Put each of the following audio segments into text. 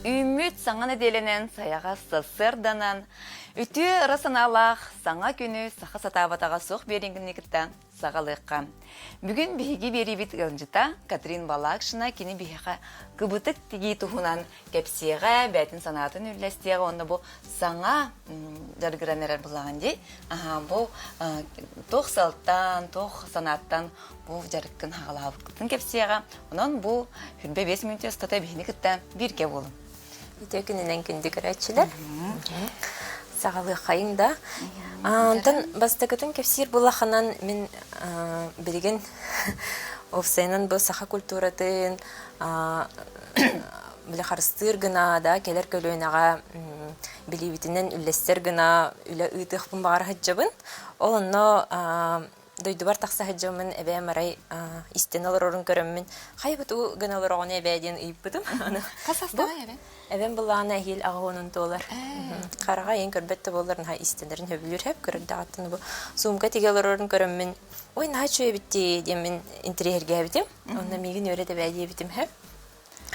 Үміт саңа неделенен саяға сырданан, үті расаналақ саңа күні сақа сатабатаға соқ берінгінекіттен сағалыққа. Бүгін бігі беребет ғылынжыта Катрин Балакшына кені бігі күбітік тігі тұхынан кәпсеға бәтін санатын үлләстеға онда бұл саңа жарғыранерар бұлаған дей. Бұл тоқ салттан, тоқ санаттан бұл жарыққын хағалабыт күттін кәпсеға. Онан бұл хүрбе 5 минуте ұстата бігінекіттен бірге болым. Үтө күнінен күнді көрәтшілер. Сағалы қайыңда. Антын бастықытын кепсир бұлақанан мен білген офсайнан бұл сақа культуратын білі қарыстыр гына да келер көлуінаға білебітінен үлестер гына үлі ұйтықпын бағар хаджабын. Ол онно дойдубар тақса хаджабын әбе марай истен алыр орын көріммін. Қай бұту гыналыр оғын әбәден үйіп бұдым. Қасастава әбе? Әбен бұлағына әйел ағуының толар. Қараға ең көрбетті боларын истендерін хөбілер әп көрілді ағаттыны бұл. Суымға тегелер орын көріммін. Ой, наға чөй бітті демен интерьерге әбітім. Онна меген өреді бәді әбітім әп.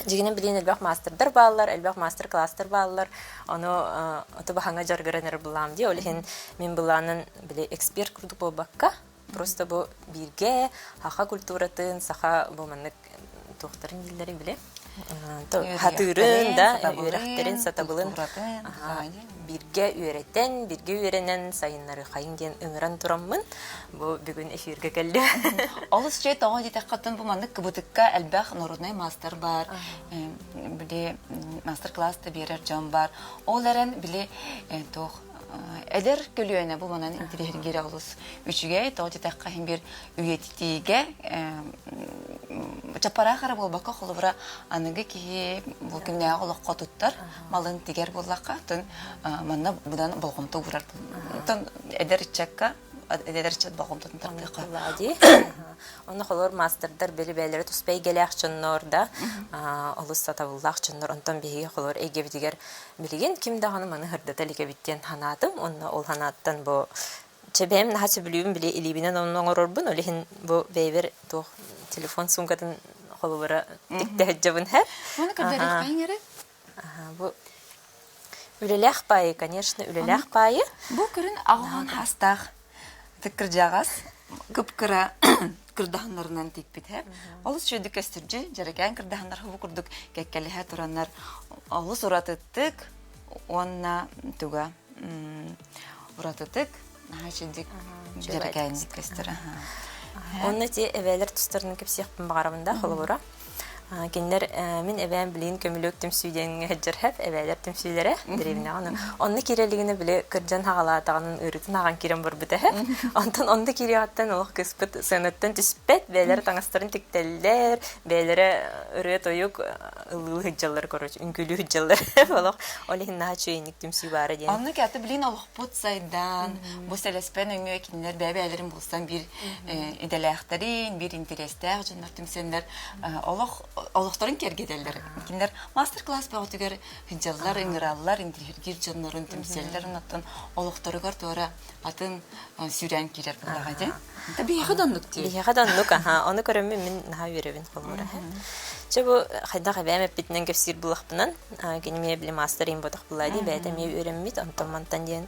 Жегінен білейін әлбәқ мастердар балылар, әлбәқ мастер-кластер балылар. Оны оты бағаңа жарғыраныр бұлам де. Олеген мен бұлағының біле эксперт күрді бұл баққа. Просто бұл бірге хақа культуратын, сақа болманық тоқтарын елдері біле. Хатырын да, үйрәқтерін, сатабылын бірге үйрәттен, бірге үйрәнен сайынлары қайын ден үңіран тұрамын. Бұл бүгін эфирге кәлді. Олыс жай тауға дейті қатын бұмандық күбітікка әлбәқ нұруднай мастер бар, біле мастер-класты берер жан бар. Оларын біле тоқ әдер көлуіне бұл манан интерьергері олыс үшіге тауға дейті қайын бір үйетітіге чапара қара болбаққа қолыбыра анығы кейі бұл кімне ағылық қотыттар малын тегер болаққа түн манна бұдан болғымты ұғырар. Түн әдер итчакка әдер итчат болғымтын тартыққа. Оны қолыр мастердар бәлі-бәлері тұспай келі ақчыннор да, олыс сатабылы ақчыннор, онтан бейге қолыр әйгебдігер білген кімдағаны маны ғырдата лікебіттен ханатым. Оны ол ханаттан бұл чәбәйім нағасы білуім біле илебінен оның орорбын, олеген бұл бәйбер тоқ телефон сумкатын қолыбыра тікті әджабын әр. Оны көбдері қайын әрі? Бұл үлеләқ байы, конечно, үлеләқ байы. Бұл көрін ағуған хастақ тікір жағас, көпкіра кырдаханнарынан текпет әп. Олыс жөдік әстірджі, жарекән кырдаханнар хұбы күрдік кәккәліхә тұраннар. Олыс ұратыттық, онна түға ұратыттық, жөдік жарекән кәстірі. Оны те әвәлер тұстарының көпсеқпін бағарымында қолы бұра. Кенлер мен әбән білейін көмілік түмсүйден ғаджар әп, әбәлер түмсүйлері дәребіне ағаны. Онны керелігіні біле күрджан ағалатағының үрітін аған керен бұр бұд әп. Онтан онды кере аттан олық көспіт сөнеттен түспет, бәлері таңастарын тектелілер, бәлері үрет ойық ұлылы ғыджалар көріш, үңкілі ғыджалар әп олық. Олығын наға чөйінік түмсүй бары ден. Онны кәті білейін олық бұд сайдан, бұл сәлеспен өңі өкінлер бәбәлерін болсан бір иделәқтарин, бір интерестәқ жынлар түмсенлер олықтарын кергеделер. Киндер мастер-класс бағытыгер хинжаллар, иңыраллар, интерьергер жонларын түмселлерін аттан олықтарығар туара атын сүйрен керер бұлдаға де. Бейіға донлық дейі? Бейіға донлық, оны көрімі мен наға үйребін қолмыра. Бұл қайдағы бәйім әппетінен көпсір бұлақпынан, кенеме білі мастерин бұдық бұлайды, бәйді ме үйреммет, антамантан дейін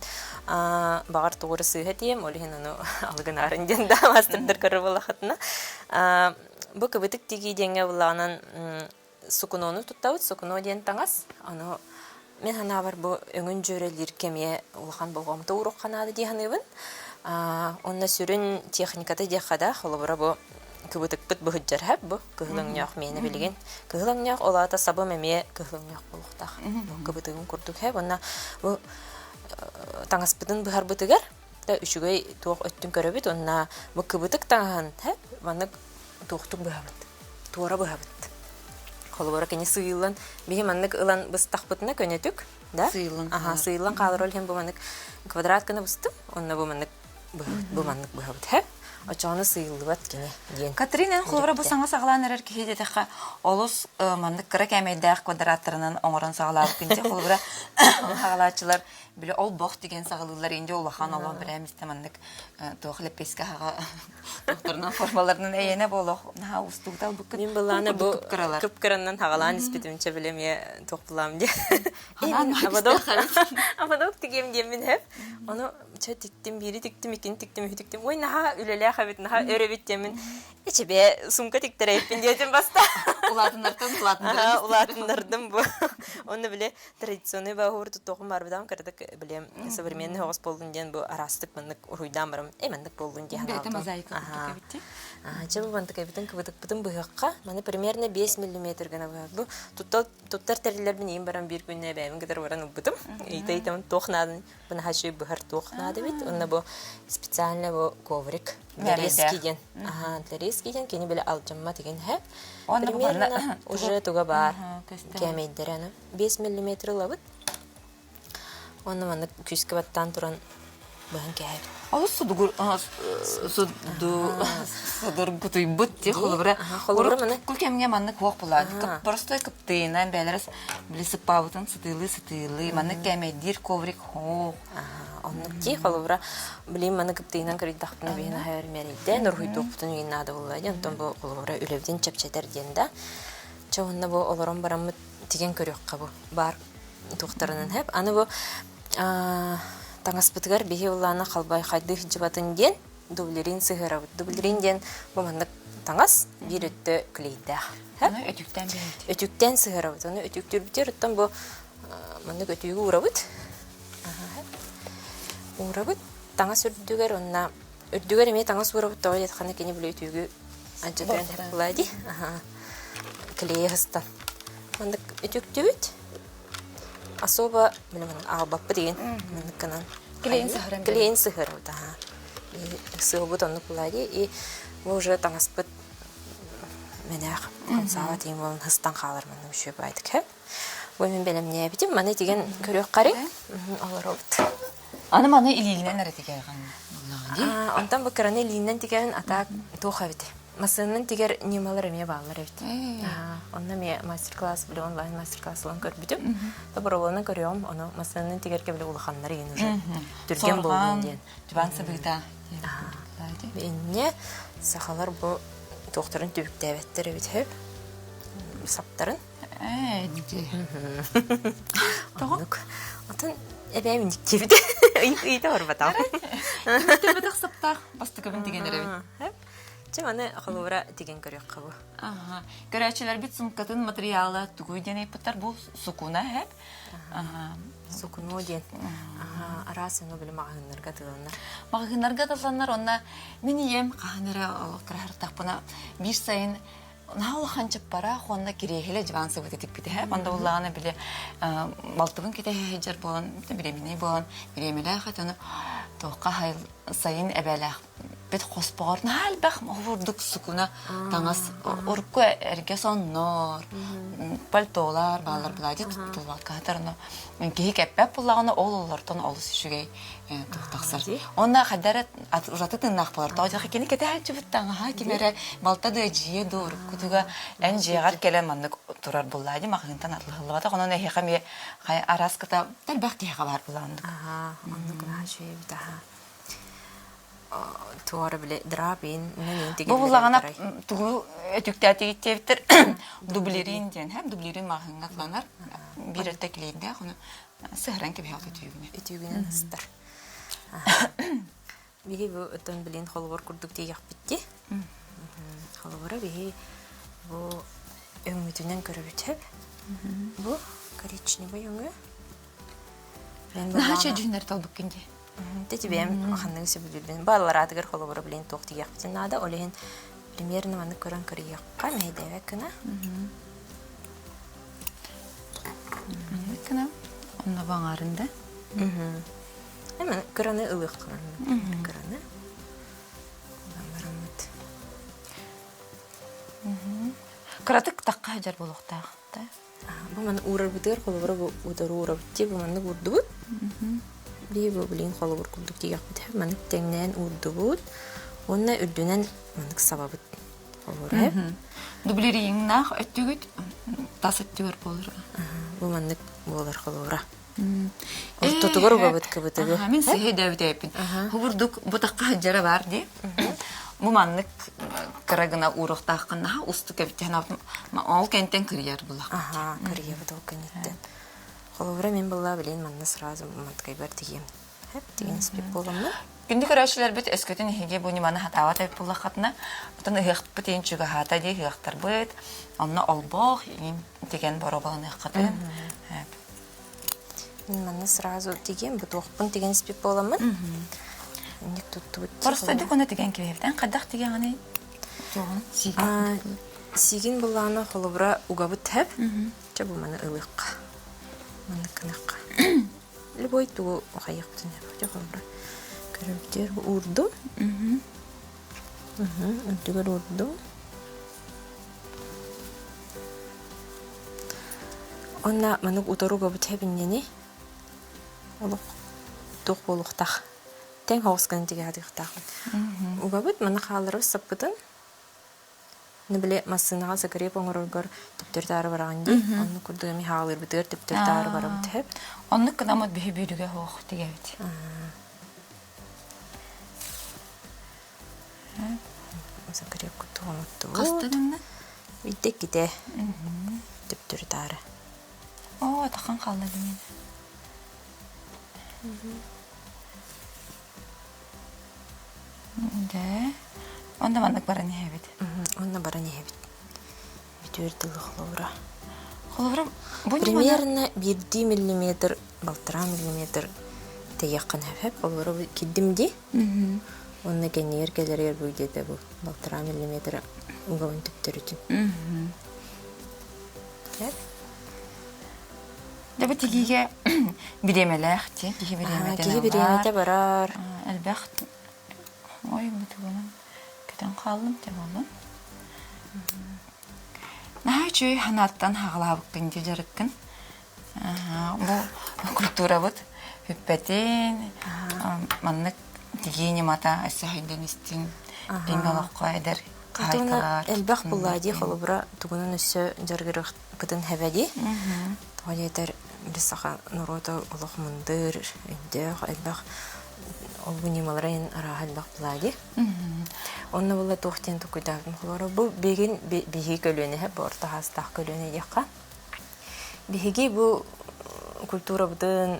бағар тұғыры сүйі дейім, олығын оны алғын арын дейін да мастердер көрі бұлақытына. Бұл көбітік тегі денге бұлағынан сукуноны тұттауыд, сукуно дейін таңас. Мен ғана бар бұл өңін жөрелер кеме ұлған болғамыты ұруқ қанады дейханыбын. Онна сүрін техникаты дейхада, қолы бұра бұл көбітік бұт бұғыджар әп бұл күхіліңнеғ мені білген. Күхіліңнеғ олата сабым әме күхіліңнеғ болуқтақ. Көбітігін күрдік әп. Онна бұл таңас бұтын бұғар бұтығар. Үшігей туақ өттін көрі онна бұл көбітік таңған әп. Туқтук бахабыт, туара бахабыт. Қолыбыра кәне сыйлан, бейі маннық ылан бұстақ бұтына көнетік, да? Сыйлан. Сыйлан қалыр ол хем бұл маннық квадрат кіні бұстым, онна бұл маннық бахабыт. очоны сыйлыбат кене диен. Катрина холбара бу саңа сагалан эрер киһи дэтеха олус маннык кыра кәмәйдәк квадратларынан оңорон сагалап кинде холбара хагалаачылар биле ол бох деген сагалылар инде улахан алан берәмисте маннык тохлеп песка хага докторның формаларынан әйене болох на устугтал бу Мин буланы бу кыпкыраннан хагалан испитимче билем я тохпулам ди. Абадок тигем димен хеп. Аны ча тиктим, бири тиктим, икин тиктим, үһү тиктим. Ой наха үлеле хабит, наха өрөбит димен. Ичебе сумка тиктерепин диетим баста. Улатындырдым бу. Оны биле традиционный багурду тохум бар бидам кырдык билем современный хогос болдун ден бу арастык мындык уруйдан барам. Мындык болдун ден. Бете мозаика битти. Чебу мындык битен кыбыдык бутун быгакка. Маны примерно 5 мм гына бу. Туттар терилер мен барам бир күнне бәймин гыдар баран бутум. Итейтем тохнадын. Буна хачы быхар тохнады бит. Онна бу специально бу коврик. Лереский ден кени биле алжамма деген хеп. Примерно уже туга бар. Кемейдер аны 5 мм лабыт. Оны маны күскә баттан туран баһан кәһәр. Ол судур гутуй бутти холбара. Холбара маны күлкемге манны кок булады. Просто кыптыйнан бәләрс билесип павытын сытылы маны кәмейдер коврик хо. Онны ки холбара билем маны кыптыйнан кырыйдактын бейна хәр меридә нургый топтун уйнады булды. Антон бу холбара үлевден чапчатар дигәндә. Чавынна бу олорон барамы тиген көрөккә бу бар тохтарынан хәп. Аны бу таңаспытыгар бихи улланы қалбай қайды жыбатын ден дублерин сығырабыд. Дублерин ден бұмандық таңас бір өтті күлейді. Оны өтүктен береді. Өтүктен сығырабыд. Оны өтүктер бітер ұттан бұл мандық өтүгі урабыд. Урабыд. Таңас үрдігер онына үрдігер еме таңас урабыд тауы етқаны кені бұл өтүгі анчатырын әп бұлайды. Күлейі ғыстан. Мандық өтүкті өт. Особо, блин, албаппы деген мыныкынан. Клейн сыгыры, да. И сыгыбыт оны кулайды, и уже таңаспыт менәк консава дейм болын хыстан қалар мыны үші байдық, хәп. Ой, мен бәлем не әбетім, маны деген көрек қари, алар обыт. Аны маны илилінен әрі тегерған. Онтан бұл кіраны илилінен тегерін ата тоқ әбеті. Масынын тегер немалар әме бағалар әбеті. Онна мен мастер-класс біле онлайн мастер-класс олан көрбітім. Табыроланы көрем, оны масынын тегерге біле улаханлар ең уже түрген болуын ден. Жубан сабыйта. Бәйіне сақалар бұл тоқтарын түбікті әбеттер әбет әбет. Саптарын. Тоғық. Отын әбәймін дектебіді. Үйді бар батам. Түбікті бітік саптақ басты көбін дегендер әбет. Чаманы қалуыра деген көрек қабы. Көрәчілер бит сұмкатын материалы түгөй деней пыттар бұл сукуна әп. Сукуну ден. Арасыны білі мағынларға тыланар. Мағынларға тыланар, онна мен ем қағыныры қырағыртақ бұна бір сайын наулахан чаппара хонна кирехеле жвансы өтетик бите һәм анда улланы биле малтыбын ките хәҗәр булган биремине булган биремеле хатыны тоққа хайл сайын әбәлә бит хоспорна албах мовурдук сукуна таңас урку эрге соннор пальтолар балар блади тулар катарна ки кеппә булганы оллардан алыс шүгәй тохтаксар онна хәдәрәт узаты тыннак булар таҗа кене кете һәҗүбит таңга кимәре малтада җие дор кутуга ән җигар келеманны турар буллады махынтан атлыгылата гына не хәме хай араската тәлбәх тиһә бар буланды онны гына җие бита туары биле драбин менен тиге бу булагана тугу өтүктәти иттебитер дублерин ден һәм дублерин махынгатланар бир тәклейдә гына сыгран кебе хәл итүгенә стар бири бу өтөн билен холбор курдук тиях битти холбора бири бу өңүтүнөн көрүбүтөп бу коричневый өңү мен бу нача жүнер талбыккенде Тетибем ханның сөбүлүн балалар адыгыр холобора билен токти яктын нада олен примерно маны көрөн кырыякка мейдебе кына. Кына онда баңарында. Эме көрөне ылык кына. Көрөне. Бамарамыт. Кыратык такка жар болукта. Бу мен урар битер холобора бу урар битти бу мен урдубут. Бибо билин холобор курдук тиях бит. Мен теңнен урдубут. Онна үрдүнен манык сабабыт олура. Дублерийнах өттүгүт тас өттүгөр болор. Бу манык болар олура. Ортотугор габыт кыбытыгы. Мен сеhe дэвдэпин. Хурдук бутакка жара бар ди. Бу маннык карагына урухтаккына усту кептен ол кенттен кирьер булак. Ага, кырыя бутол кенеттен. Олура мен булла билен манна сразу маткай бар дигем. Хеп деген спеп боламын. Күндү көрөшүлөр бүт өскөтүн хиге бу ниманы хатава деп булакатна. Бутун ыгык бутен чуга хата ди ыгыктар быт. Онна олбох деген боробалын ыгыкатын. Манна сразу дигем бутокпун деген спеп боламын. Ник тутту. Просто диконы деген кебевден кадак деген аны жогун сиген. Сиген булланы холобра угабыт хеп. Чабу мана ылыкка. Мана кынакка. Любой ту хаяктын хеп. Холобра. Көрөктөр урду. Өтүгөр урду. Онна манук уторуга бут хепиннени. Олук тук болуктак. Тең хаускан диге адыктак. Угабыт мана халырып саппытын. Не биле масынага закреп оңоргор төптөр тары барган ди. Онны курдугами халыр битер төптөр тары барып хеп. Онны кынамат бихи бүйрүгө хох дигебит. Закреп кутугаматту. Кастыгынна? Биттек ките. Төптөр тары. О, тахан калды мен. Да. Онда мандык бара не хебит. Онна бара не хебит. Бүтөр тылы холовра. Холовра бу Примерно 1 мм, 1,5 мм таяққан хеп. Холовра киддимди. Онна кенер келерер бүгдете бу 1,5 мм угавын төптөр үчүн. Да бу тигиге биремелех ти, тиги биремеден. Киги биремете барар. Албахт. Ой, бутугунан кетен калдым деп болду. Нахачы ханаттан хагалабык кенде жарыккын. Бу культура бут. Хүппетин, маннык тигини мата асахайдан истин. Бингалакка эдер кайталар. Элбах буллади холобра тугунун өссө жаргырык кытын хебеди. Тойлетер бисаха норота улук мындыр, эддэх элбах олгунималарын арахалбах буллади. Онна була тохтен тукуйдабын холора бу беген биги көлөнү хеп орта хастак көлөнү якка. Биги бу культура бутын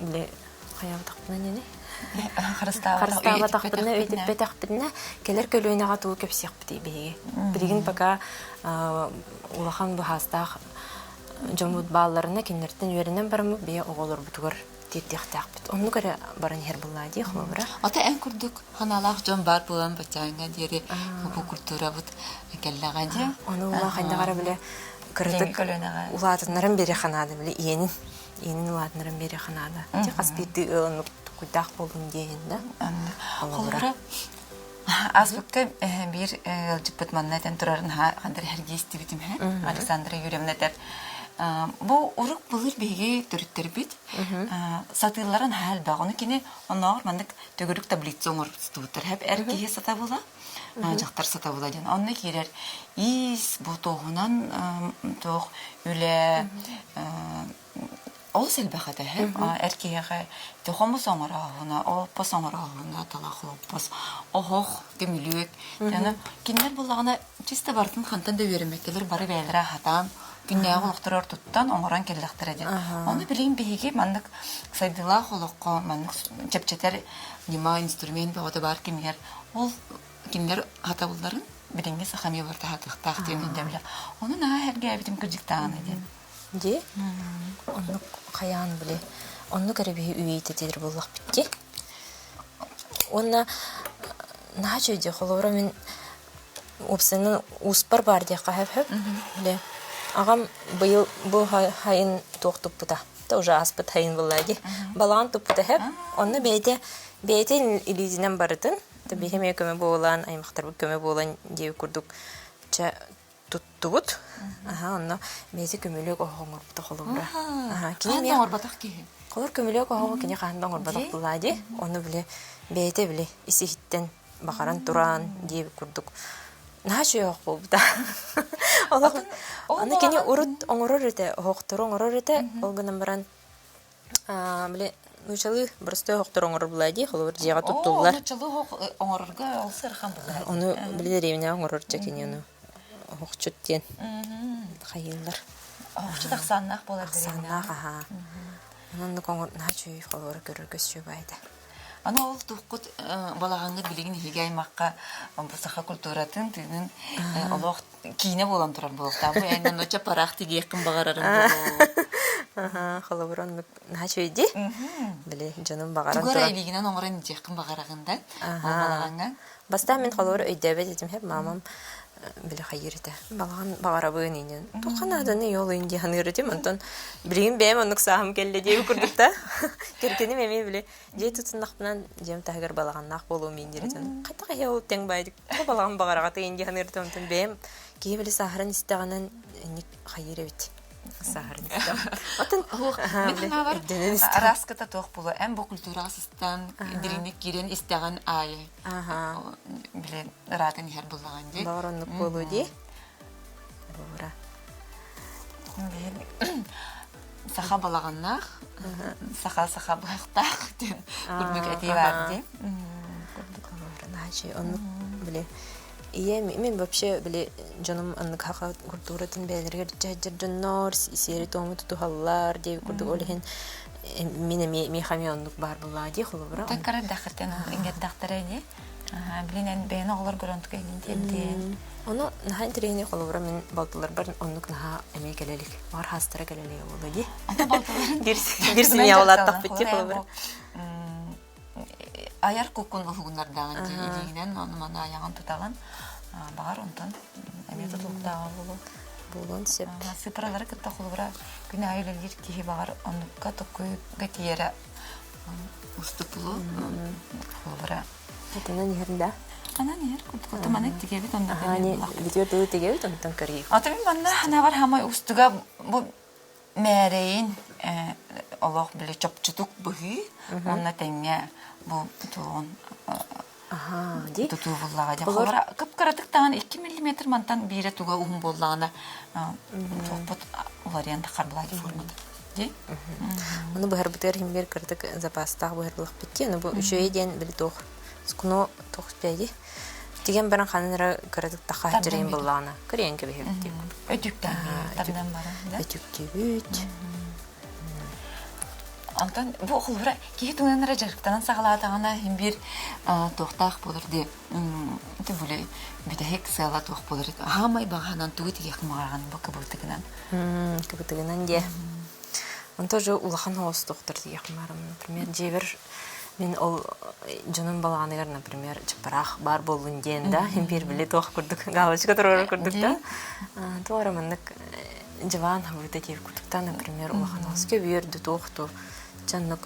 биле хаябатакпына нене? Харыстава тахпына өйтіп бетақпына келер көлөнеға туы көпсек біті бейге. Бірігін пока улахан бұхастақ жомуд балларына кенерттен өрінен барымы бей оғылыр бұтығыр тектектақ біт. Оны көрі барын хер бұлла дей қылы бұра. Ата ән күрдік ханалақ жон бар болан бачайынға дері бұл культура бұт келлаға де. Оны ұла қайдағара біле кірдік ұлатынларын бері қанады біле енін ұлатынларын бері қанады. Тек аспирді ұлынып кудах болдum дейинде. Холора азбыкка бир жыппыт маннатан турарын хандар хергести битим Александра Юрьевна тер. Бу урук булыр беге төрүттөр бит. Сатыларын хал багыны кине онор мандык төгөрүк таблица оңор тутуптар. Хеп эркеге сата була. Жактар сата була ден. Онны кирер ис бу тогунан тог үле ол сэлбэхата хэп эркеге тохомос оңорагына о пос оңорагына талахлоппос охох гемилүк жана киндер буллагына чисто бартын хантан да беремекелер бары бэлра хатан күннәгә олохторор туттан оңоран келлектер эди. Аны билейм биги мандык сайдыла холокко мандык чепчетер нима инструмент бада бар кимгер ол киндер хатабылдарын билеңге сахами барта хатыктак деминде биле. Оны на херге битим кырҗыктаган эди. Ди? Onu kayan bile. Onu göre bir üyeydi dedir bullak bitti. Ona ne çöydü? Xolora men opsinin uspar var diye hep bile. Ağam bu hayın toxtup bu da. Da уже aspıt hayın vallahi. Balan tup da hep. Onu beyte ilizinen barıdın. Tabii hem köme boğulan, aymaktar bu köme boğulan diye kurduk. Tuttubut. Onno mezi kömülük oğongor buta xolubra. Kini orbatak ki. Xolur kömülük oğongor kini xandan orbatak bulaydi. Onu bile beyte bile isi hitten бақаран туран дип курдук. Наша yok болбута. Аны кене урут оңорор эте, хоктор оңорор эте, олгынан баран биле нучалы просто хоктор оңорор булайди, холор жига туттулар. Нучалы оңорорга алсыр хан булай. Оны биле ревне оңорор чекене аны. Хокчут тен. Хайыллар. Хокчут аксаннак болар деревня. Саннак, аха. Анан коңор начу холор көрөргөсчү байда. Аны ол туққут балағанғы білеген хеге аймаққа бұсақа культуратын түйінің олық кейіне болан тұрар болықта. Бұл әйнен ноча парақ теге еқін бағарарын Аха, холобуран начу иди. Биле жаным багаран тугар айлигинен оңырын еқін бағарағында балағанға. Баста мен холобур өйдәбет етім хеп мамам биле хайырыта. Балаган багарабын инен. Тукана аданы yol инде ханырытым антон билген бем онук сахым келде деп курдукта. Керкени меме биле же тутундак менен жем тагыр балаганнак болуу мен диретен. Кайта кая тең байдык. Балаган багарага тегенде ханырытым антон бем ки биле сахарын истеганын ник хайырыбыт. Сахарын истеган. Атын мен раската тоқ болу. Әм бұл культураға сыстан диринек керен истеган айы. Биле ратын хер болған де. Баронлук болу де. Бора. Саха балағаннақ, саха бұлақтақ ден күрмік әтей бар де. Начи, он биле ие мен вообще биле жаным анны хака культуратын бәлергә җаҗырдыннар сире томы тутухаллар дип күрдек олehen мине мехамионлук бар була ди холобра. Такара дахтан ингет дахтарыни. Билен бәйне алар гөрөнт кәйнин тәмде. Оны нахай тирени холобра мен балтылар бар онлук наха эме келелик. Бар хастыра келелек булды ди. Ата балтылар дирсин явлаттык бит холобра. Аяр кукун хугуннардан дигенен аны мана аягын тутаган багар онтон эме тутуктаган болу. Булган сеп. Сыпыралары кытта холобра күнә айлар кихи багар онукка токуй гатиера уступулу холобра. Атынан ердә. Анан ер кутта мана тигебит онда. Ани видео ду тигебит онтан кари. Атым манна хана бар хамай устуга бу мәрейин Аллах биле чапчытук буги онна теңге бу туон ди тутууллага жакора капкаратык таган 2 мм мантан бире туга ум боллагана топот вариант карблаги формада ди Аны бу харбытер химбер кырдык запастаг бу харлык битти аны бу үшөйден били тох скуно тохспеди деген баран ханара кырдык таха жирен боллагана кренге бе дип өтүктан табдан бара да өтүктүбүт Антон бу холбра ки тунанара жарыктан сагалатагана химбир тохтак болор деп те буле битек сала тох болор хамай баганан тугит якмаган бу кабытыгынан кабытыгынан де он тоже улахан хос доктор якмарым например жебер мен ол жаным баланыгар например чапарах бар болун ден да химбир биле тох курдук галочка турар курдук да туара мындык жаван хабыта деп курдуктан например улахан хос көбүрдү тохту Чаннук.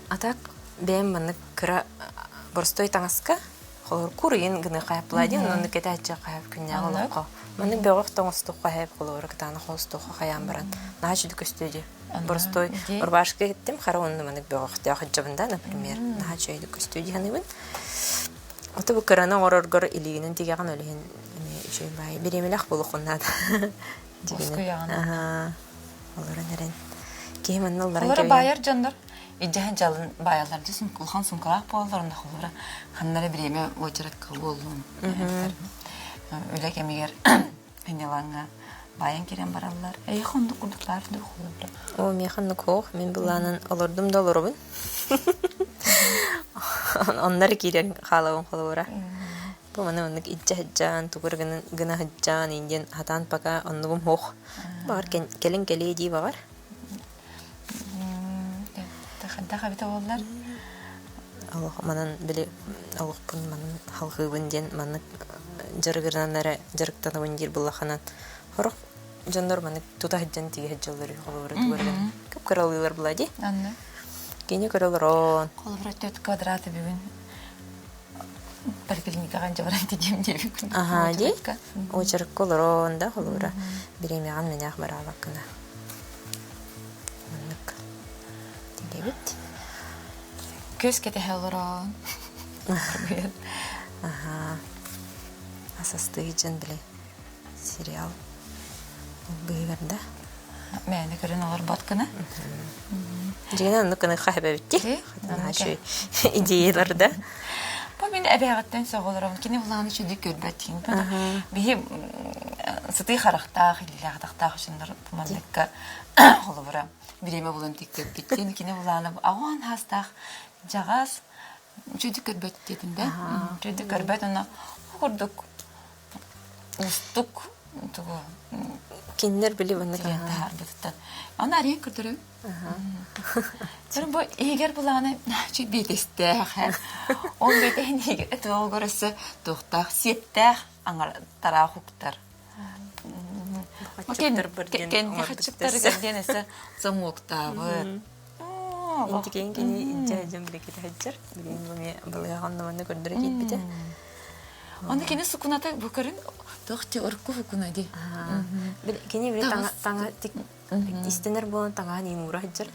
Атак бем маны кыра борстой таңаска холор курин гыны кайплади, оны кете ача кайп күнне алакка. Маны бөгөк таңыстык кайп холор кытаны холстык каян баран. Нажыды көстөдү. Борстой урбашка кеттим, кара онны маны бөгөк тагыжыбында, например, нажыды көстөдү ханыбын. Ото бу кыраны ороргор илигинен тигеген өлген үчөй бай беремелак болукуннан. Дигенен. Олар нерен. Олар байар жандар. Иджахан жалын баялар десін кулхан сумкалақ болаларында олар ханнары біреме очаракка болуын. Өлек емегер өнелаңа баян керен баралар. Қонды күрдіклар ды олар. О, механны коқ, мен бұланын олырдым да олырыбын. Онлар керен қалауын қолуыра. Бұл маны онлық иджа хаджан, тұғыр гына хаджан, инден хатан пака онлығым хоқ. Бағар келін келей дей бағар. Хаддаға біті олар? Аллах, манан біле, Аллахпын манан халғыбын ден, манан жарғырынан әрі жарықтануын дер бұлақанан. Хорық, жандар манан тута хаджан тегі хаджалары қолуыры түгірген. Көп қаралылар бұла де? Анны. Кейіне қаралыр он. Қолуыры 4 квадраты бүгін. Поликлиникаға жабаран тегем дебі күн. Аха, де? О жарық қолыр он да қолуыры. Біремеған мен ақ бара алақына. Көз кете хәлләр. Ага. Асастыйжан биле. Сериал. Быйгарда. Мәне көрін олар батканы. Жигенен аны кыны хабы битти. Ди? Нашы идеяларда. Бу мен әбәгәттән соғылырым. Кине буланы чөди көрбәтин. Бие сыты харахтах, илягдахтах шундар мандыкка холыбыра. Биреме булын тиккеп биттен кине буланы аган хастах жагас чөди көрбәт дидим да. Чөди көрбәт аны курдук. Устук тугу Киндер биле баны дигәндә беттән. Аны арыен күрдерем. Сен бу егер буланы чөй битесте һәм ол бетен егер тол görәсе тохтах сеттә аңар тара хуктар. Кендер хачыптар гәдәнәсе замоктабы. Интиген кини жажым бекет хаҗыр. Билен буны булганны маны күрдерә китбите. Аны кине сукуната букарын тохте орку фукунади. Кини биле таңа тик истенер булган таңа ни нура хаҗыр.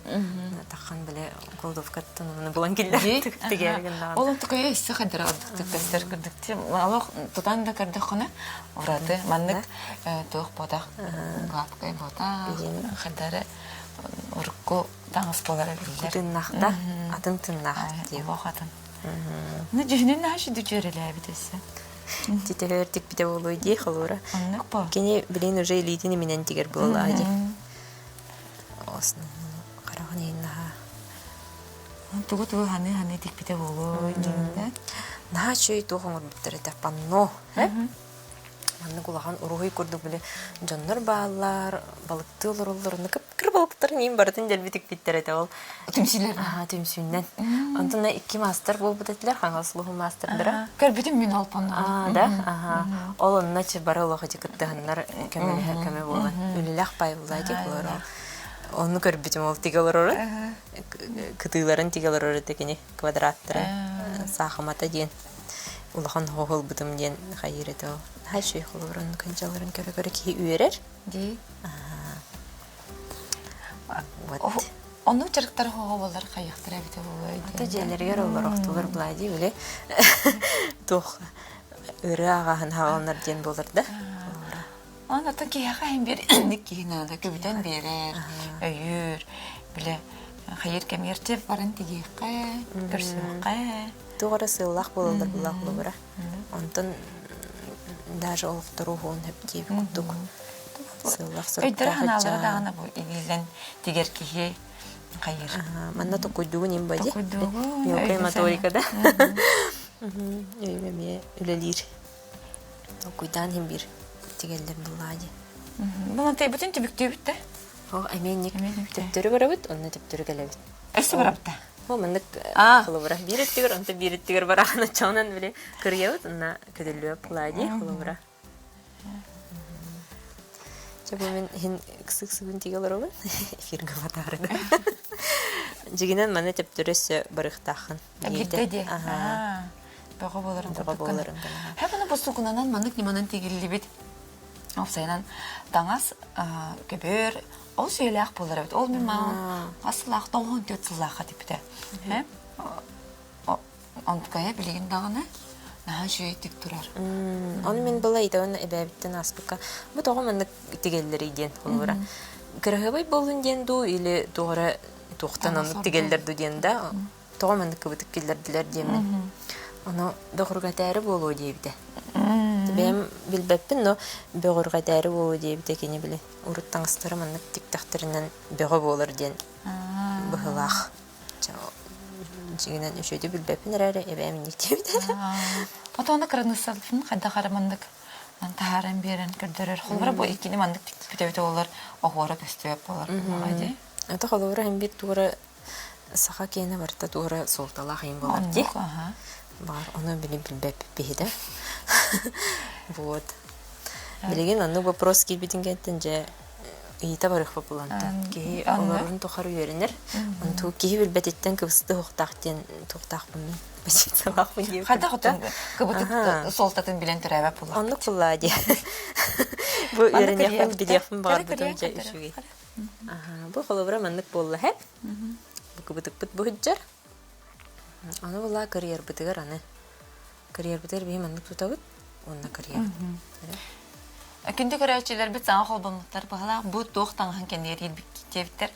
Тахан биле колдовкаттан маны булган килдер тигәргән да. Ол тукай эссе хәдер алдык тестер күрдек. Аллах тотан да кырды хына. Урады маннык тох бодак гапкай бота хәдәре орку таңыс болар билер. Тыннахта атын тыннах дип. Вахатын. Не җинен нәши дүчәрелә битесе. Тителер тик бите болой ди халура. Аннык ба. Кини билен уже элитини менен тигер була ди. Осны караган инна. Тугу ханы тик бите болой дигәндә. На чөй тохоңор биттерде панно. Манны кулаган уругый күрдүк биле жоннор баалар, балыкты олорлорны кыр балыктар ним бардын дел битик биттерде ол. Тимсилер. Тимсүннән. Антына 2 мастер булып битәтләр, хангаслыгы мастerdыра. Көрбүтүм мен алпанна. Да. Ол наче баралыгы жикыттыганнар кеме булган. Үлеләх пай булды ди булар. Оны көрбүтүм ол тигелер. Кытыларын тигелер текени квадраттары. Сахамата ден. Улахан хогол бутым ден хайрето. Хәши хулурын канчаларын көрө ки үйерер. Ди. Вот. Оны чырыктар хого болар каяктыра бите болой. Ата жерлерге олар октолар булай ди биле. Тох өрө агаһын хагалнар ден болар да. Аны та кияга һәм бер никкина да көбүтен берер. Өйүр биле хайыр кемертеп барын тигеккә, көрсөккә. Тугары сыллах болалар булар. Онтон даже олуктуру хон хеп дип куттук. Сыллах сыртта. Өйдер ханалары да аны бу игилен тигер кихи хайыр. Манна то куйдугу ним бади. Куйдугу. Мелкая моторика, да? Өймеме үлелир. То куйдан хим бир тигелдер буллади. Бу тей бүтүн тибиктүү битте. О, айменник төптөрү барабыт, онна төптөрү келебит. Эссе барапта. О, мандык кылыбыра. Бириттигер, онта бириттигер бараганы чонан биле кырыябыт, онна көдөлүп буллади кылыбыра. Чабы мен хин кысык-сыгын тигелербы? Эфирге батарды. Жигинен мана төптөрөсө барыктахын. Битте. Бага боларын боларын. Хәбәне бу сугунанан мандык ниманан тигеллибит. Алсайнан таңас көбөр ол сөйләк булыр бит. Ол мен аслак тоғын төтсыллаха дипте. Анткая билеген дагына наһа жөйтик турар. Оны мен былай да оны эбәбиттен аспыка. Бу тогы тигеллер иден булыра. Кырыгыбай болун денду или тогы тохтан аны тигеллер дуден да. Тогы мен кыбытып келдердилер демен. Аны бөгөргә тәре болу дибде. Бем билбеппин, но бөгөргә тәре болу дибде кене биле. Уруттаңыстыры мен тиктактырынан бөгө болор ден. Быһылах. Жигенен өшөйдү билбеппин рәре эбәм никтебде. Атаны кырынысалфын кайда карамандык. Ман таарын берен көрдөрөр. Холбара бу икини мандык тиктебите олар огора көстөп болар. Айди. Ата холбара һәм бит тугры саха кене барта тугры солтала хим болар ди. Бар, оны билбеп беде. Вот. Билеген аны вопрос кибитингеттен же ийта барых популанта. Ки аларын тохар үйренер. Анту ки билбеттен кыбысты хоктактен токтакпын. Беситсалак бу. Хада хотон кыбытып солтатын билен төрәбә була. Аны куллади. Бу үйренер бидефин бар бүтән же ишүге. Бу холобра маннык болла хәп. Бу кыбытып бут бу хәҗҗәр. Аны була карьер битгәр аны. карьер битер бейм аннык тутабыт, онна карьер. Күнді көрәчілер бит саңа қолбамыттар бағала, бұл тоқтаңған кәнері елбіктевіттер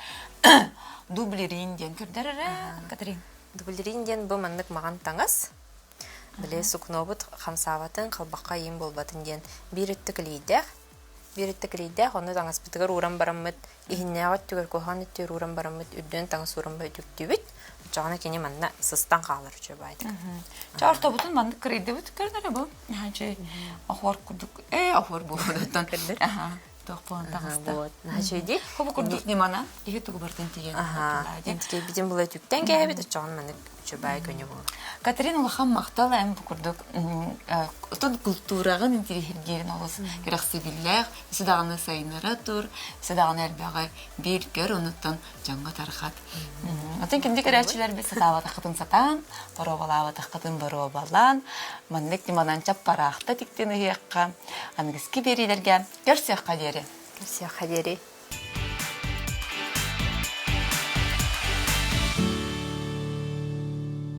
дублерин ден көрдер әрі, Катерин? Дублерин ден бұл маннык маған таңыз. Біле сукнобыт қамсаватын қалбаққа ем болбатын ден бір үттік лейдек, оны таңыз бітігір уран барамыд, ихіннеғат түгір көған үттер уран барамыд, үдден таңыз уран бай түктүбіт, жағына кене манна сыстан қалыр үші байды. Чағыр тобытын манды кірейді бұт көрдері бұл? Ахуар күрдік, ахуар бұл бұдаттан. Тоқ болан тағысты. Нәжейді. Қобы күрдік немана? Еге түгі бартын теген. Ентіке біден бұлай түктен кәбеді, жағын манны үші бай көне бұл. Катерин улахан мақталы әм бұкырдық. Ұтын культурағын интерегерген олыс керақсы білләғ, үсідағыны сайынары тұр, үсідағыны әлбәғі бір көр, ұныттан жаңға тарқат. Ұтын кімді көрәчілер біз сатават ақытын сатан, баробалават ақытын баробалан, манлек неманан чап парақты тіктені еққа, аңызки берилерге көрсеққа дері. Көрсеққа дері.